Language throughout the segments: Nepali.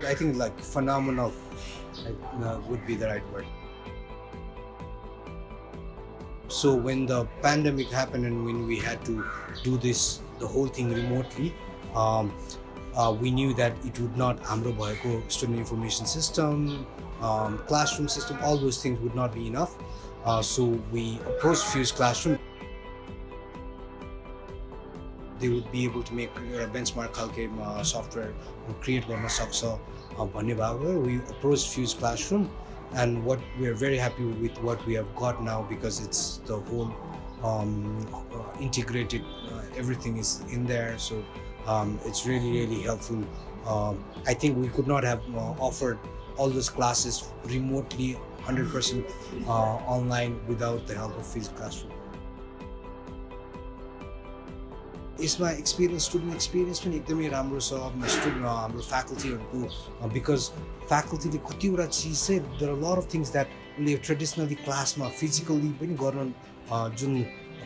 I think like phenomenal would be the right word. So when the pandemic happened and when we had to do the whole thing remotely, um, we knew that it would not, हाम्रो भएको student information system, classroom system, all those things would not be enough. So we approached Fuse Classroom. They would be able to make a benchmark खालके software create गर्न सक्छ भन्ने भएको. We approached Fuse Classroom, and what we are very happy with what we have got now, because it's the whole integrated, everything is in there, so it's really helpful. I think we could not have offered all those classes remotely 100% online without the help of Fuse Classroom. यसमा स्टुडेन्ट एक्सपिरियन्स पनि एकदमै राम्रो छ हाम्रो फ्याकल्टीहरूको, बिकज फ्याकल्टीले कतिवटा चिज चाहिँ there are lot of things that उसले ट्रेडिसनली क्लासमा फिजिकली पनि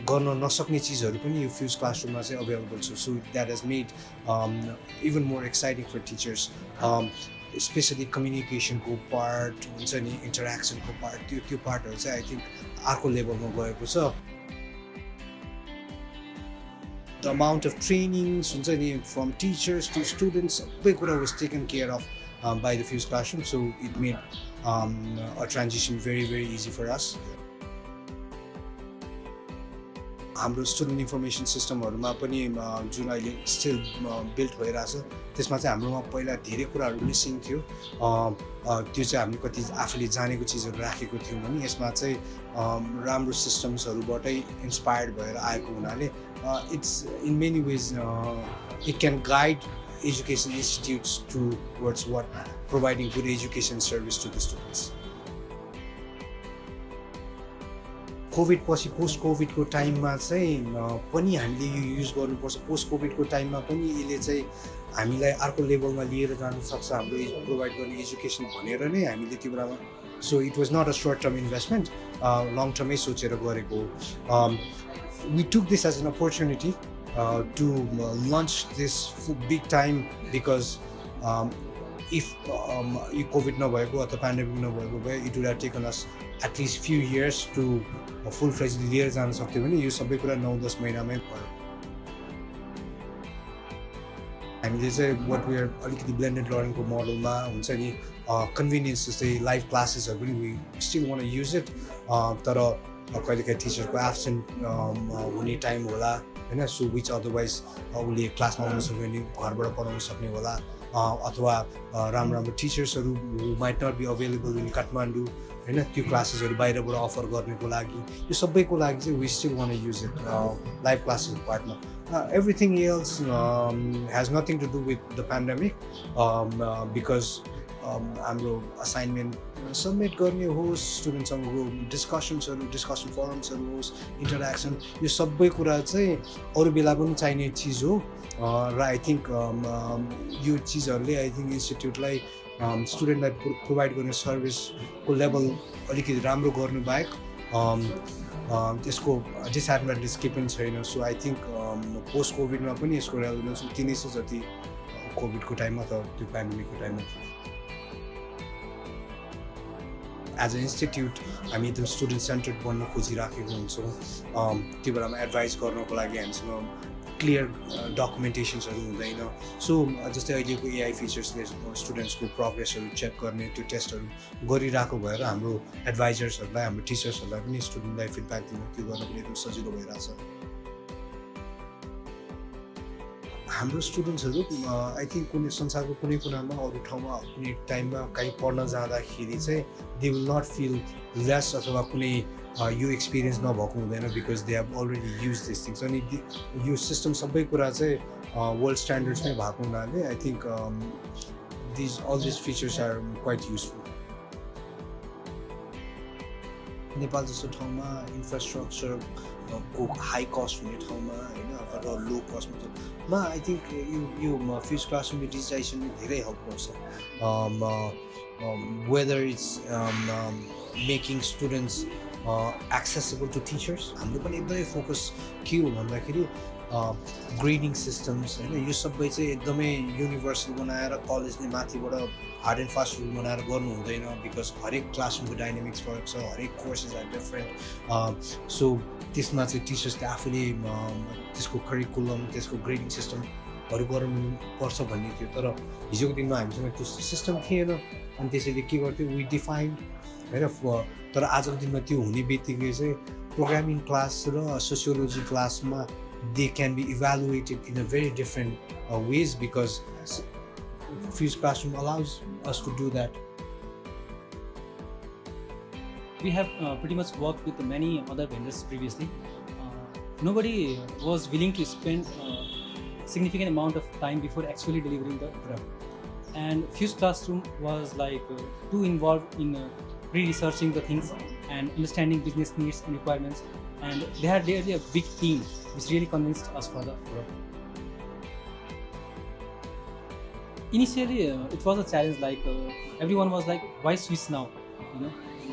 गर्न नसक्ने चिजहरू पनि यो फ्युज क्लासरुममा चाहिँ अभाइलेबल छ. So that has made even more exciting for teachers, specially कम्युनिकेसनको पार्ट हुन्छ नि, इन्टरेक्सनको पार्ट, त्यो पार्टहरू चाहिँ आई थिङ्क अर्को लेभलमा गएको छ. The amount of trainings from teachers to students, sabai kura was taken care of by the Fuse Classroom, so it made a transition very easy for us. हाम्रो स्टुडेन्ट इन्फर्मेसन सिस्टमहरूमा पनि जुन अहिले स्टिल बिल्ड भइरहेछ, त्यसमा चाहिँ हाम्रोमा पहिला धेरै कुराहरू मिसिङ थियो. त्यो चाहिँ हामीले कति आफूले जानेको चिजहरू राखेको थियौँ भने यसमा चाहिँ राम्रो सिस्टम्सहरूबाटै इन्सपायर्ड भएर आएको हुनाले it's in many ways it can guide education institutes towards providing good education service to the students. Covid पछि पोस्ट कोभिडको टाइममा चाहिँ पनि हामीले यो युज गर्नुपर्छ. पोस्ट कोभिडको टाइममा पनि यसले चाहिँ हामीलाई अर्को लेभलमा लिएर जान सक्छ हाम्रो प्रोभाइड गर्ने एजुकेसन भनेर नै हामीले त्यो बेलामा. So it was not a short term investment, long टर्मै सोचेर गरेको. We took this as an opportunity to launch this big time, because if COVID नभएको अथवा pandemic नभएको भए it would have taken us at least few years to full-fledged लिएर जान सक्थ्यो भने यो सबै कुरा 9-10 महिनामै भयो. हामीले चाहिँ what we are अलिकति blended learning को मोडलमा हुन्छ नि, कन्भिनियन्स जस्तै लाइभ क्लासेसहरू पनि we still want to use it, तर कहिलेकाहीँ टिचरको एब्सेन्ट हुने टाइम होला होइन, सो विच अदरवाइज उसले क्लासमा आउन सक्यो भने घरबाट पढाउन सक्ने होला, अथवा राम्रो टिचर्सहरू might not be available in Kathmandu होइन, त्यो क्लासेसहरू बाहिरबाट अफर गर्नको लागि, यो सबैको लागि चाहिँ we still want use it live क्लासेसको पार्टमा. Everything else has nothing to do with the pandemic, because हाम्रो असाइनमेन्ट सबमिट गर्ने होस्, स्टुडेन्टसँगको डिस्कसन फोरम्सहरू होस्, इन्टरेक्सन, यो सबै कुरा चाहिँ अरू बेला पनि चाहिने चिज हो. र आई थिङ्क यो चिजहरूले आई थिङ्क इन्स्टिट्युटलाई स्टुडेन्टलाई प्रोभाइड गर्ने सर्भिसको लेभल अलिकति राम्रो गर्नु बाहेक त्यसको डिसएडभान्टेज केही पनि छैन. सो आई थिङ्क पोस्ट कोभिडमा पनि यसको रेलेभेन्स उति नै छ जति कोभिडको टाइममा त त्यो पेन्डेमिकको टाइममा थियो. एज अ इन्स्टिट्युट हामी एकदम स्टुडेन्ट सेन्टर्ड बन्न खोजिराखेको हुन्छौँ. त्यो बेलामा एडभाइस गर्नको लागि हामीसँग क्लियर डकुमेन्टेसन्सहरू हुँदैन. सो जस्तै अहिलेको एआई फिचर्सले स्टुडेन्ट्सको प्रोग्रेसहरू चेक गर्ने, त्यो टेस्टहरू गरिरहेको भएर हाम्रो एडभाइजर्सहरूलाई, हाम्रो टिचर्सहरूलाई पनि स्टुडेन्टलाई फिडब्याक दिन, त्यो गर्न पनि एकदम सजिलो भइरहेछ. हाम्रो स्टुडेन्ट्सहरू आई थिङ्क कुनै संसारको कुनै कुनामा अरू ठाउँमा कुनै टाइममा कहीँ पढ्न जाँदाखेरि चाहिँ they will not feel less अथवा कुनै यो एक्सपिरियन्स नभएको हुँदैन, because they have already use this things. अनि यो सिस्टम सबै कुरा चाहिँ वर्ल्ड स्ट्यान्डर्ड्समै भएको हुनाले I think all this features are quite useful. Nepal जस्तो ठाउँमा इन्फ्रास्ट्रक्चरको हाई कस्ट हुने ठाउँमा होइन, अथवा लो कस्टमा आई थिङ्क यो फ्युज क्लासरुम डिजिटाइजेसनले धेरै हेल्प गर्छ. Whether it's making students accessible to teachers. हाम्रो पनि एकदमै फोकस के हो भन्दाखेरि ग्रेडिङ सिस्टम्स होइन यो सबै चाहिँ एकदमै युनिभर्सल बनाएर कलेजले माथिबाट हार्ड एन्ड फास्ट रुल बनाएर गर्नु हुँदैन बिकज हरेक क्लासरुमको डाइनामिक्स फरक छ, हरेक कोर्सेस आर डिफरेन्ट. सो त्यसमा चाहिँ टिचर्सले आफूले त्यसको करिकुलम त्यसको ग्रेडिङ सिस्टमहरू गर्नुपर्छ भन्ने थियो. तर हिजोको दिनमा हामीसँग त्यो सिस्टम थिएन अनि त्यसैले के गर्थ्यो वी डिफाइन होइन. तर आजको दिनमा त्यो हुने बित्तिकै चाहिँ प्रोग्रामिङ क्लास र सोसियोलोजी क्लासमा they can be evaluated in a very different ways because Fuse Classroom allows us to do that. We have pretty much worked with many other vendors previously. Nobody was willing to spend significant amount of time before actually delivering the product. And Fuse Classroom was like too involved in re-researching the things and understanding business needs and requirements. And they had really a big team which really convinced us for the product. Initially, it was a challenge. Like everyone was like, "Why switch now?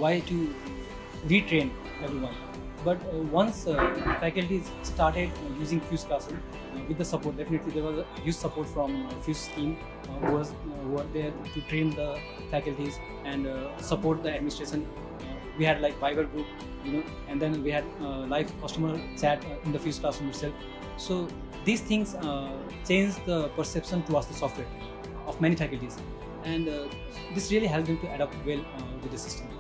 Why to retrain everyone?" But once faculties started using Fuse Classroom with the support, definitely there was a huge support from Fuse team who were there to train the faculties and support the administration. We had like Viber group, and then we had live customer chat in the Fuse Classroom itself. So these things changed the perception towards the software of many faculties, and this really helped them to adapt well with the system.